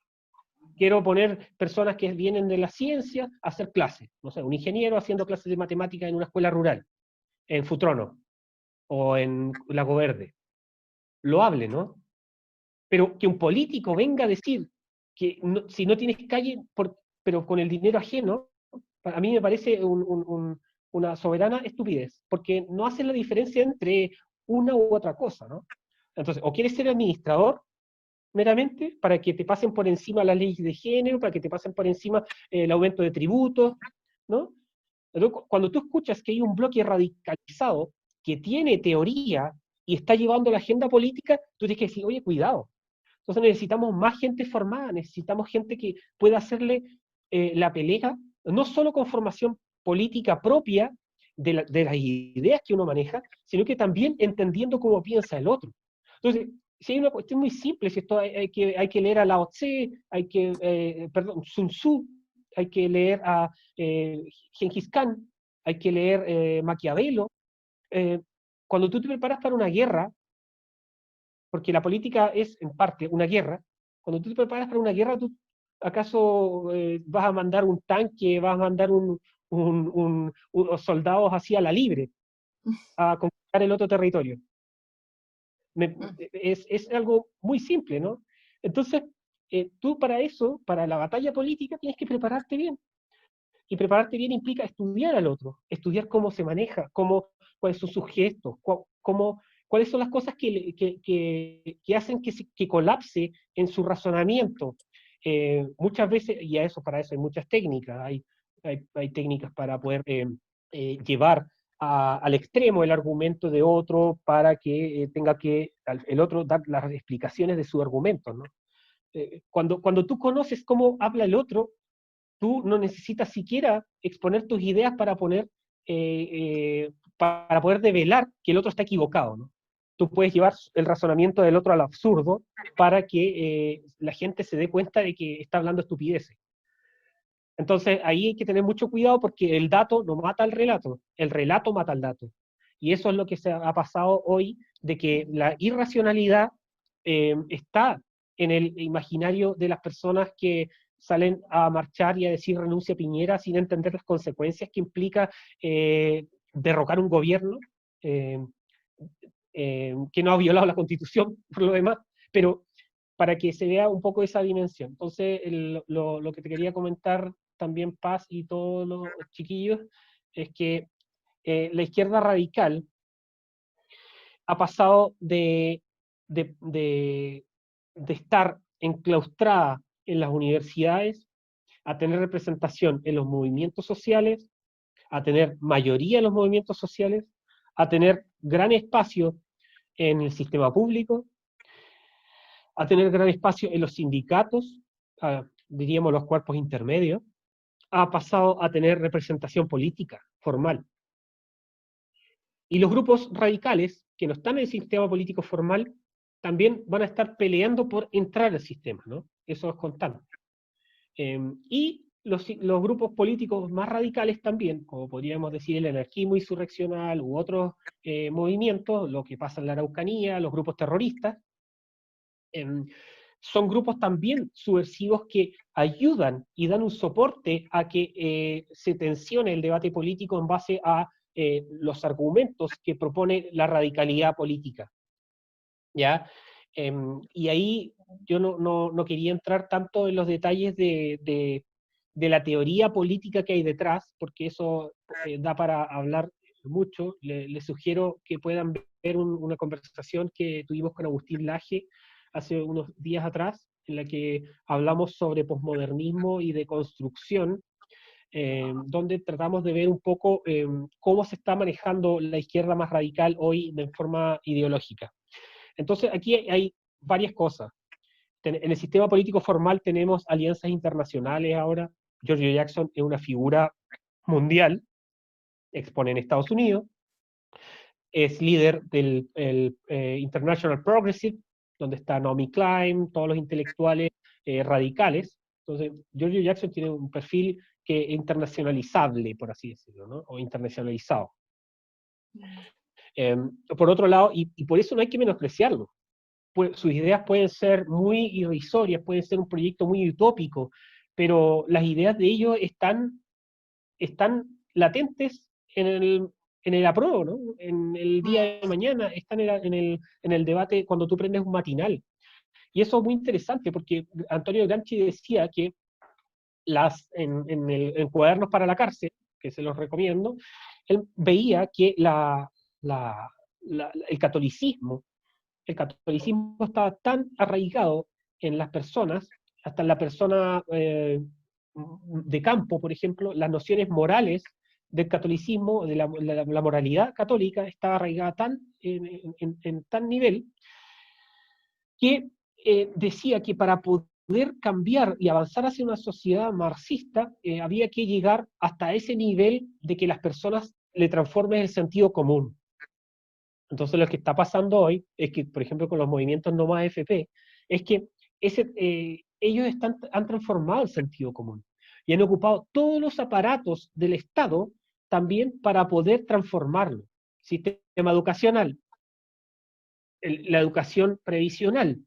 Quiero poner personas que vienen de la ciencia a hacer clases. No sé, un ingeniero haciendo clases de matemáticas en una escuela rural, en Futrono o en Lago Verde. Loable, ¿no? Pero que un político venga a decir que si no tienes calle, pero con el dinero ajeno, a mí me parece una soberana estupidez, porque no hace la diferencia entre una u otra cosa, ¿no? Entonces, o quieres ser administrador meramente para que te pasen por encima las leyes de género, para que te pasen por encima el aumento de tributos, ¿no? Entonces, cuando tú escuchas que hay un bloque radicalizado que tiene teoría y está llevando la agenda política, tú tienes que decir, oye, cuidado. Entonces necesitamos más gente formada, necesitamos gente que pueda hacerle la pelea, no solo con formación política propia de las ideas que uno maneja, sino que también entendiendo cómo piensa el otro. Entonces, si hay una cuestión muy simple, si esto hay que leer a Lao Tse, perdón, Sun Tzu, hay que leer a Genghis Khan, hay que leer Maquiavelo. Eh, Cuando tú te preparas para una guerra, porque la política es en parte una guerra, cuando tú te preparas para una guerra, ¿tú acaso vas a mandar un tanque, vas a mandar unos soldados así a la libre a conquistar el otro territorio? Es algo muy simple, ¿no? Entonces, tú para eso, para la batalla política, tienes que prepararte bien. Y prepararte bien implica estudiar al otro, estudiar cómo se maneja, cuáles son sus gestos, cuáles son las cosas que hacen que colapse en su razonamiento. Muchas veces, y para eso hay muchas técnicas, hay técnicas para poder llevar al extremo el argumento de otro para que tenga que el otro dar las explicaciones de su argumento, ¿no? Cuando tú conoces cómo habla el otro, tú no necesitas siquiera exponer tus ideas para poder develar que el otro está equivocado, ¿no? Tú puedes llevar el razonamiento del otro al absurdo para que la gente se dé cuenta de que está hablando estupideces. Entonces ahí hay que tener mucho cuidado porque el dato no mata al relato, el relato mata al dato. Y eso es lo que se ha pasado hoy, de que la irracionalidad está en el imaginario de las personas que salen a marchar y a decir renuncia a Piñera sin entender las consecuencias que implica derrocar un gobierno eh, que no ha violado la Constitución, por lo demás, pero para que se vea un poco esa dimensión. Entonces, lo que te quería comentar también, Paz y todos los chiquillos, es que la izquierda radical ha pasado de, de, de estar enclaustrada en las universidades a tener representación en los movimientos sociales, a tener mayoría en los movimientos sociales, a tener gran espacio en el sistema público, a tener gran espacio en los sindicatos, diríamos los cuerpos intermedios, ha pasado a tener representación política formal. Y los grupos radicales, que no están en el sistema político formal, también van a estar peleando por entrar al sistema, ¿no? Eso es constante. Y los grupos políticos más radicales también, como podríamos decir el anarquismo insurreccional u otros movimientos, lo que pasa en la Araucanía, los grupos terroristas, son grupos también subversivos que ayudan y dan un soporte a que se tensione el debate político en base a los argumentos que propone la radicalidad política. ¿Ya? Y ahí yo no quería entrar tanto en los detalles de la teoría política que hay detrás, porque eso da para hablar mucho. Les sugiero que puedan ver una conversación que tuvimos con Agustín Laje hace unos días atrás, en la que hablamos sobre posmodernismo y de construcción, donde tratamos de ver un poco cómo se está manejando la izquierda más radical hoy de forma ideológica. Entonces, aquí hay varias cosas. En el sistema político formal tenemos alianzas internacionales ahora. Giorgio Jackson es una figura mundial, expone en Estados Unidos, es líder del International Progressive, donde está Naomi Klein, todos los intelectuales radicales. Entonces, Giorgio Jackson tiene un perfil que es internacionalizable, por así decirlo, ¿no? O internacionalizado. Por otro lado, y por eso no hay que menospreciarlo, sus ideas pueden ser muy irrisorias, pueden ser un proyecto muy utópico, pero las ideas de ellos están latentes en el apruebo, ¿no? En el día de mañana, están en el debate cuando tú prendes un matinal. Y eso es muy interesante porque Antonio Gramsci decía que en Cuadernos para la Cárcel, que se los recomiendo, él veía que el catolicismo estaba tan arraigado en las personas, hasta en la persona de campo, por ejemplo, las nociones morales del catolicismo, de la moralidad católica, estaba arraigada en tan nivel que decía que para poder cambiar y avanzar hacia una sociedad marxista, había que llegar hasta ese nivel de que las personas le transformen el sentido común. Entonces lo que está pasando hoy es que, por ejemplo, con los movimientos no más AFP, es que ellos han transformado el sentido común y han ocupado todos los aparatos del Estado también para poder transformarlo. Sistema educacional, la educación previsional.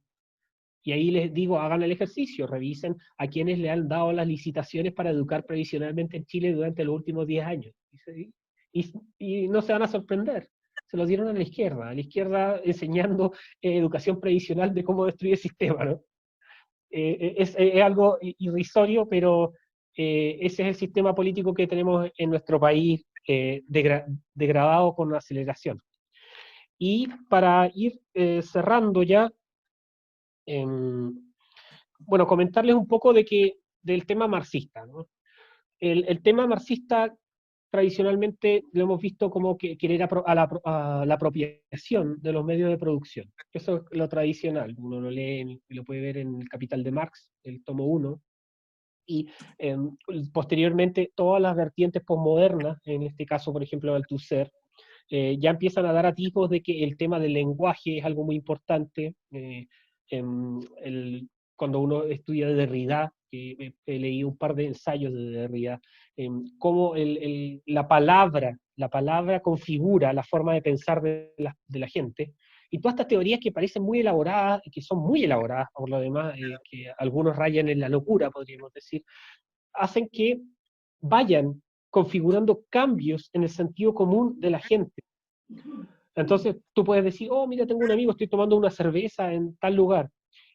Y ahí les digo, hagan el ejercicio, revisen a quienes le han dado las licitaciones para educar previsionalmente en Chile durante los últimos 10 años. Y no se van a sorprender. Se los dieron a la izquierda enseñando educación previsional de cómo destruir el sistema, ¿no? Es algo irrisorio, pero ese es el sistema político que tenemos en nuestro país, degradado con aceleración. Y para ir cerrando ya, bueno, comentarles un poco del tema marxista, ¿no? El tema marxista tradicionalmente lo hemos visto como que querer a la apropiación de los medios de producción. Eso es lo tradicional, uno lo lee y lo puede ver en El Capital de Marx, el tomo 1, y posteriormente todas las vertientes posmodernas, en este caso, por ejemplo, Althusser, ya empiezan a dar atisbos de que el tema del lenguaje es algo muy importante. Cuando uno estudia Derrida, que he leído un par de ensayos de Derrida, cómo la palabra configura la forma de pensar de la gente, y todas estas teorías que parecen muy elaboradas, y que son muy elaboradas por lo demás, que algunos rayan en la locura, podríamos decir, hacen que vayan configurando cambios en el sentido común de la gente. Entonces tú puedes decir, oh, mira, tengo un amigo, estoy tomando una cerveza en tal lugar,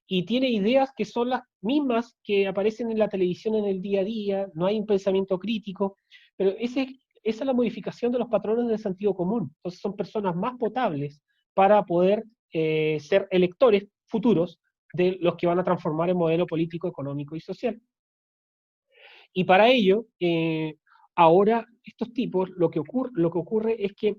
y tiene ideas que son las mismas que aparecen en la televisión en el día a día, no hay un pensamiento crítico, pero esa es la modificación de los patrones del sentido común. Entonces son personas más potables para poder ser electores futuros de los que van a transformar el modelo político, económico y social. Y para ello, ahora estos tipos, lo que ocurre es que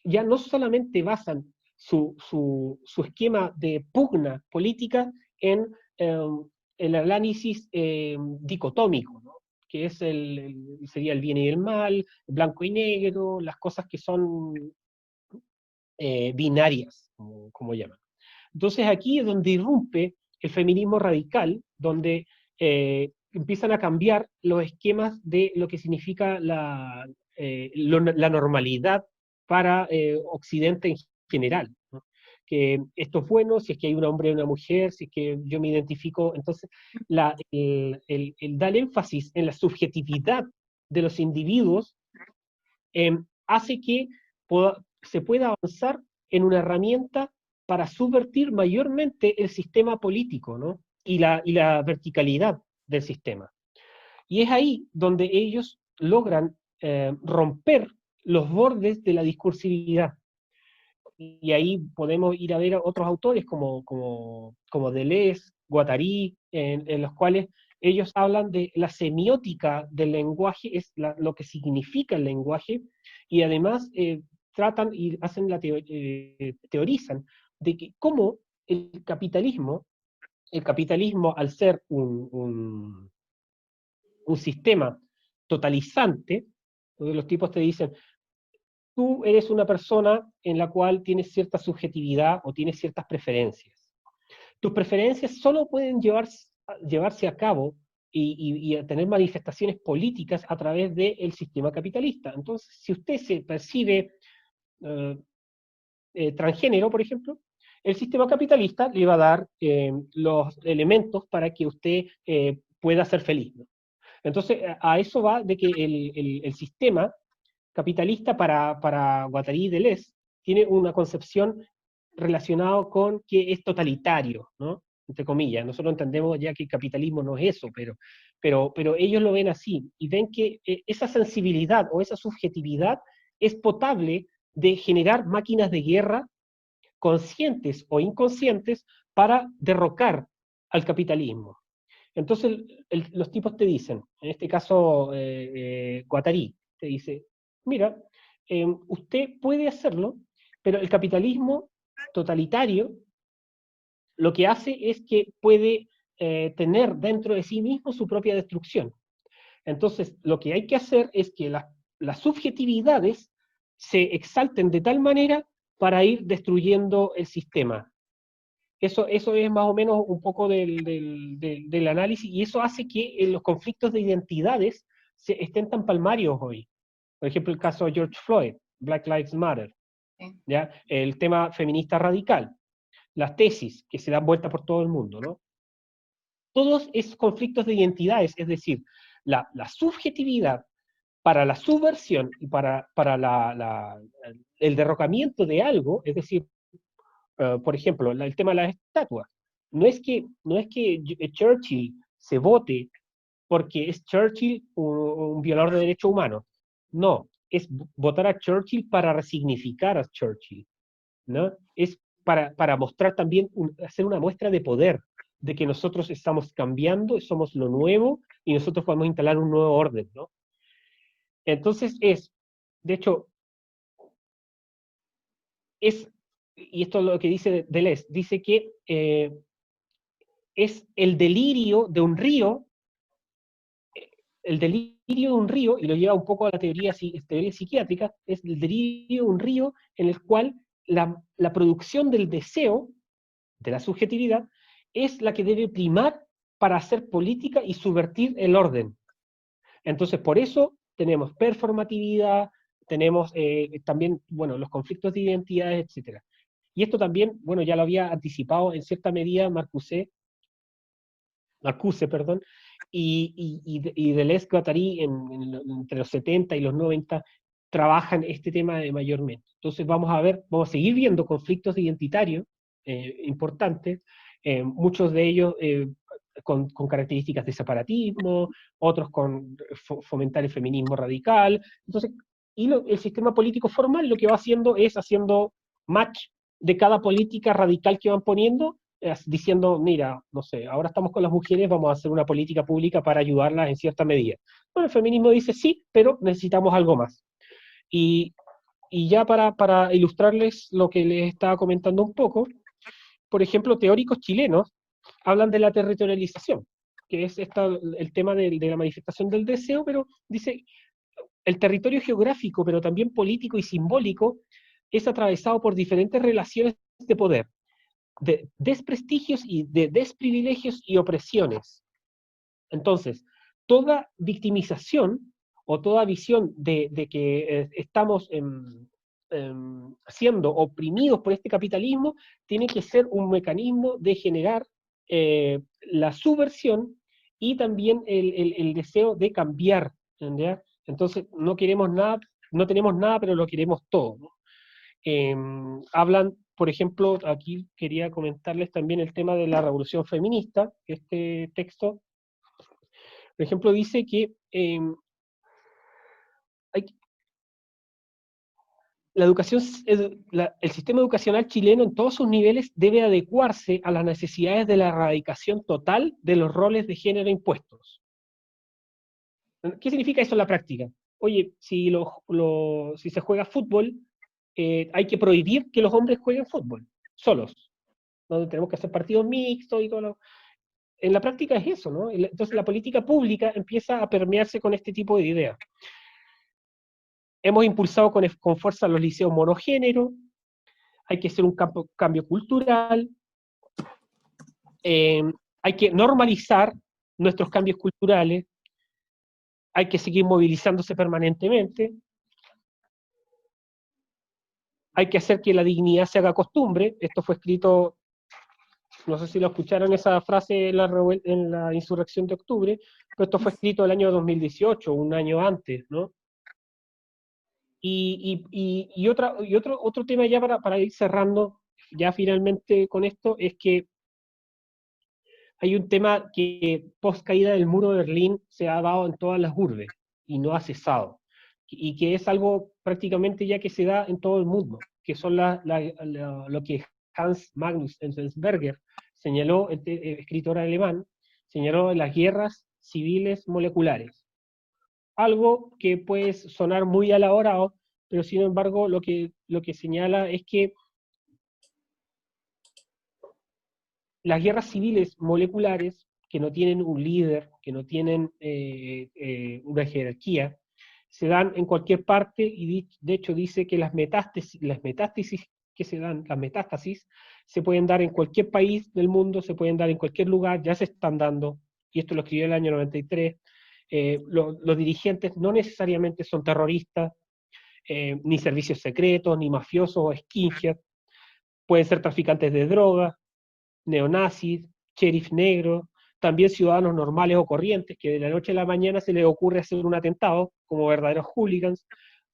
ya no solamente basan su esquema de pugna política en el análisis dicotómico, ¿no? Que es sería el bien y el mal, blanco y negro, las cosas que son binarias, como llaman. Entonces aquí es donde irrumpe el feminismo radical, donde empiezan a cambiar los esquemas de lo que significa la normalidad para Occidente en general, ¿no? Que esto es bueno si es que hay un hombre y una mujer, si es que yo me identifico. Entonces, el dar énfasis en la subjetividad de los individuos hace que se pueda avanzar en una herramienta para subvertir mayormente el sistema político, ¿no? Y la verticalidad del sistema. Y es ahí donde ellos logran romper los bordes de la discursividad. Y ahí podemos ir a ver a otros autores como Deleuze, Guattari, en los cuales ellos hablan de la semiótica del lenguaje, es lo que significa el lenguaje, y además tratan y hacen teorizan de que cómo el capitalismo al ser un sistema totalizante, donde los tipos te dicen, tú eres una persona en la cual tienes cierta subjetividad o tienes ciertas preferencias. Tus preferencias solo pueden llevarse a cabo y a tener manifestaciones políticas a través del sistema capitalista. Entonces, si usted se percibe transgénero, por ejemplo, El sistema capitalista le va a dar los elementos para que usted pueda ser feliz, ¿no? Entonces, a eso va de que el sistema capitalista para Guattari y Deleuze tiene una concepción relacionada con que es totalitario, ¿no? Entre comillas. Nosotros entendemos ya que el capitalismo no es eso, pero ellos lo ven así, y ven que esa sensibilidad o esa subjetividad es potable de generar máquinas de guerra conscientes o inconscientes para derrocar al capitalismo. Entonces los tipos te dicen, en este caso Guattari, te dice, mira, usted puede hacerlo, pero el capitalismo totalitario lo que hace es que puede tener dentro de sí mismo su propia destrucción. Entonces, lo que hay que hacer es que las subjetividades se exalten de tal manera para ir destruyendo el sistema. Eso es más o menos un poco del análisis, y eso hace que los conflictos de identidades estén tan palmarios hoy. Por ejemplo, el caso de George Floyd, Black Lives Matter, Sí. ¿ya? El tema feminista radical, las tesis que se dan vuelta por todo el mundo, ¿no? Todos esos conflictos de identidades, es decir, la subjetividad para la subversión y para el derrocamiento de algo, es decir, por ejemplo, el tema de las estatuas. No es que Churchill se vote porque es Churchill un violador de derechos humanos. No, es votar a Churchill para resignificar a Churchill, ¿no? Es para mostrar también, hacer una muestra de poder, de que nosotros estamos cambiando, somos lo nuevo, y nosotros podemos instalar un nuevo orden, ¿no? Entonces de hecho, y esto es lo que dice Deleuze, dice que es el delirio de un río, y lo lleva un poco a la teoría psiquiátrica, es el delirio de un río en el cual la producción del deseo, de la subjetividad, es la que debe primar para hacer política y subvertir el orden. Entonces, por eso tenemos performatividad, tenemos también, bueno, los conflictos de identidades, etc. Y esto también, bueno, ya lo había anticipado en cierta medida Marcuse, perdón, y Deleuze, Guattari entre los 70 y los 90 trabajan este tema mayormente. Entonces vamos a seguir viendo conflictos identitarios importantes, muchos de ellos con características de separatismo, otros con fomentar el feminismo radical. Entonces, el sistema político formal lo que va haciendo es haciendo match de cada política radical que van poniendo, diciendo, mira, no sé, ahora estamos con las mujeres, vamos a hacer una política pública para ayudarlas en cierta medida. Bueno, el feminismo dice sí, pero necesitamos algo más. Y, y ya para ilustrarles lo que les estaba comentando un poco, por ejemplo, teóricos chilenos hablan de la territorialización, que es el tema de la manifestación del deseo, pero dice, el territorio geográfico, pero también político y simbólico, es atravesado por diferentes relaciones de poder, de desprestigios y de desprivilegios y opresiones. Entonces, toda victimización o toda visión de que estamos siendo oprimidos por este capitalismo tiene que ser un mecanismo de generar la subversión y también el deseo de cambiar, ¿ya? Entonces, no queremos nada, no tenemos nada, pero lo queremos todo, ¿no? Hablan, por ejemplo, aquí quería comentarles también el tema de la revolución feminista. Este texto, por ejemplo, dice que hay, la educación, el sistema educacional chileno en todos sus niveles debe adecuarse a las necesidades de la erradicación total de los roles de género impuestos. ¿Qué significa eso en la práctica? Oye, si se juega fútbol, hay que prohibir que los hombres jueguen fútbol, solos. ¿No? Tenemos que hacer partidos mixtos y todo lo... En la práctica es eso, ¿no? Entonces la política pública empieza a permearse con este tipo de ideas. Hemos impulsado con fuerza los liceos monogénero, hay que hacer un cambio cultural, hay que normalizar nuestros cambios culturales, hay que seguir movilizándose permanentemente. hay que hacer que la dignidad se haga costumbre. Esto fue escrito, no sé si lo escucharon esa frase en la insurrección de octubre, pero esto fue escrito el año 2018, un año antes, ¿no? Otro tema ya para ir cerrando, ya finalmente con esto, es que hay un tema que post caída del muro de Berlín se ha dado en todas las urbes y no ha cesado, y que es algo prácticamente ya que se da en todo el mundo, que son lo que Hans Magnus Enzensberger señaló, el escritor alemán, señaló las guerras civiles moleculares. Algo que puede sonar muy elaborado, pero sin embargo lo que señala es que las guerras civiles moleculares, que no tienen un líder, que no tienen una jerarquía, se dan en cualquier parte, y de hecho dice que las metástasis que se dan, las metástasis, se pueden dar en cualquier país del mundo, se pueden dar en cualquier lugar, ya se están dando, y esto lo escribió en el año 93. Los dirigentes no necesariamente son terroristas, ni servicios secretos, ni mafiosos o skinhead, pueden ser traficantes de drogas, neonazis, sheriff negro, también ciudadanos normales o corrientes que de la noche a la mañana se les ocurre hacer un atentado, como verdaderos hooligans,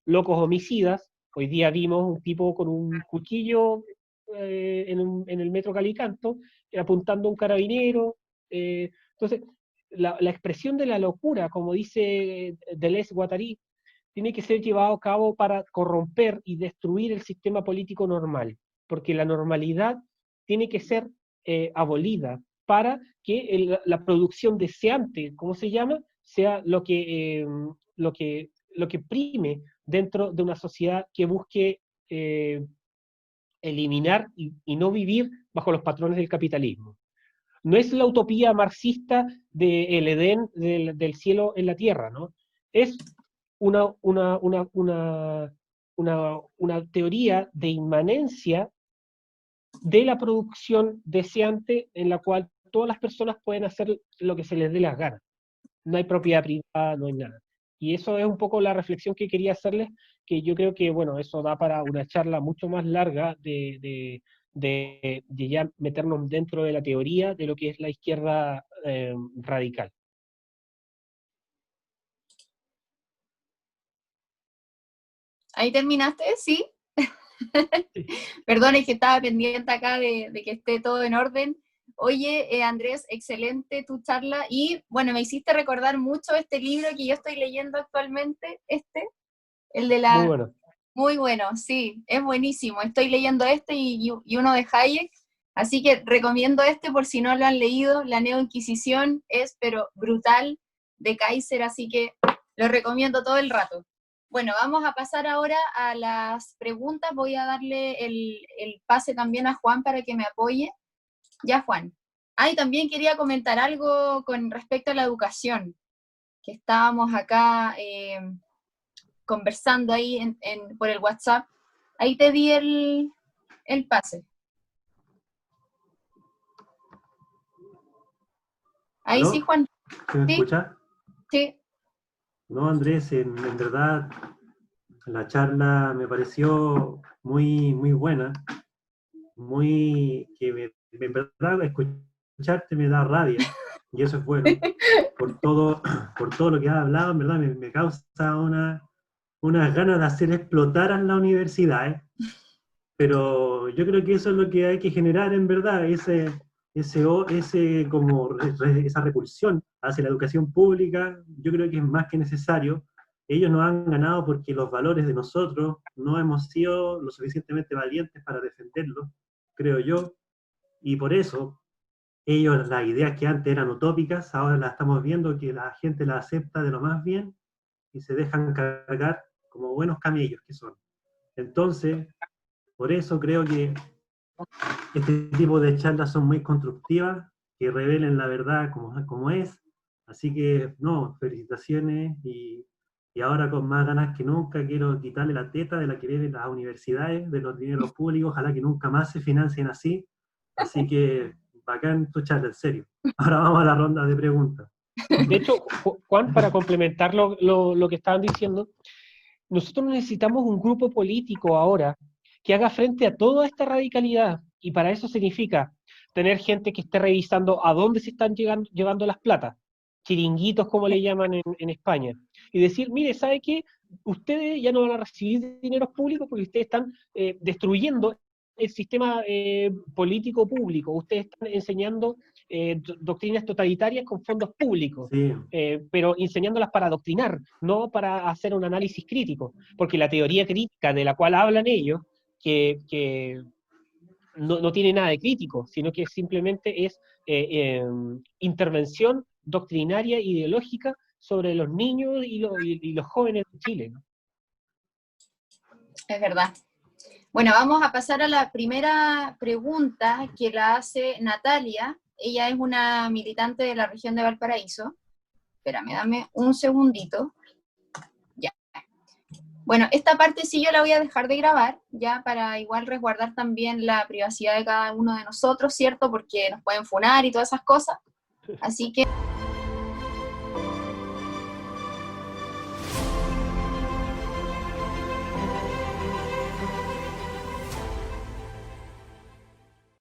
locos homicidas. Hoy día vimos un tipo con un cuchillo en el metro Calicanto, apuntando a un carabinero. Entonces, la expresión de la locura, como dice Deleuze Guattari, tiene que ser llevado a cabo para corromper y destruir el sistema político normal, porque la normalidad tiene que ser abolida para que la producción deseante, ¿cómo se llama?, sea lo que prime dentro de una sociedad que busque eliminar y no vivir bajo los patrones del capitalismo. No es la utopía marxista del Edén, del cielo en la tierra, ¿no? Es una, una, una, una, una teoría de inmanencia de la producción deseante en la cual todas las personas pueden hacer lo que se les dé las ganas. No hay propiedad privada, no hay nada. Y eso es un poco la reflexión que quería hacerles, que yo creo que, bueno, eso da para una charla mucho más larga de ya meternos dentro de la teoría de lo que es la izquierda radical. ¿Ahí terminaste? ¿Sí? Perdón, es que estaba pendiente acá de que esté todo en orden. Oye, Andrés, excelente tu charla, y bueno, me hiciste recordar mucho este libro que yo estoy leyendo actualmente, el de Muy la... bueno. Muy bueno, sí, es buenísimo. Estoy leyendo este y uno de Hayek, así que recomiendo este por si no lo han leído. La Neoinquisición es, pero brutal, de Kaiser, así que lo recomiendo todo el rato. Bueno, vamos a pasar ahora a las preguntas. Voy a darle el pase también a Juan para que me apoye. Ya, Juan. Ah, y también quería comentar algo con respecto a la educación, que estábamos acá conversando ahí por el WhatsApp. Ahí te di el pase. Ahí sí, ¿Aló? Juan. ¿Se me Sí, escucha? sí. No, Andrés, en verdad la charla me pareció muy, muy buena, en verdad escucharte me da rabia, y eso es bueno, por todo, por todo lo que has hablado, en verdad me causa unas ganas de hacer explotar a la universidad, ¿eh? Pero yo creo que eso es lo que hay que generar en verdad, esa repulsión hacia la educación pública. Yo creo que es más que necesario. Ellos nos han ganado porque los valores de nosotros no hemos sido lo suficientemente valientes para defenderlos, creo yo, y por eso ellos, las ideas que antes eran utópicas, ahora las estamos viendo que la gente las acepta de lo más bien y se dejan cargar como buenos camellos que son. Entonces, por eso creo que este tipo de charlas son muy constructivas, que revelen la verdad como es. Así que, no, felicitaciones, y ahora con más ganas que nunca quiero quitarle la teta de la que beben las universidades, de los dineros públicos, ojalá que nunca más se financien así. Así que, bacán tu charla, en serio. Ahora vamos a la ronda de preguntas. De hecho, Juan, para complementar lo que estaban diciendo, nosotros necesitamos un grupo político ahora que haga frente a toda esta radicalidad, y para eso significa tener gente que esté revisando a dónde se están llevando las platas, chiringuitos como le llaman en España, y decir, mire, ¿sabe qué? Ustedes ya no van a recibir dineros públicos porque ustedes están destruyendo el sistema político público, ustedes están enseñando doctrinas totalitarias con fondos públicos, Sí. pero enseñándolas para adoctrinar, no para hacer un análisis crítico, porque la teoría crítica de la cual hablan ellos, que no tiene nada de crítico, sino que simplemente es intervención doctrinaria, ideológica sobre los niños y los jóvenes de Chile, ¿no? Es verdad. Bueno, vamos a pasar a la primera pregunta que la hace Natalia. Ella es una militante de la región de Valparaíso. Espérame, dame un segundito. Ya. Bueno, esta parte sí yo la voy a dejar de grabar, ya para igual resguardar también la privacidad de cada uno de nosotros, ¿cierto? Porque nos pueden funar y todas esas cosas. Así que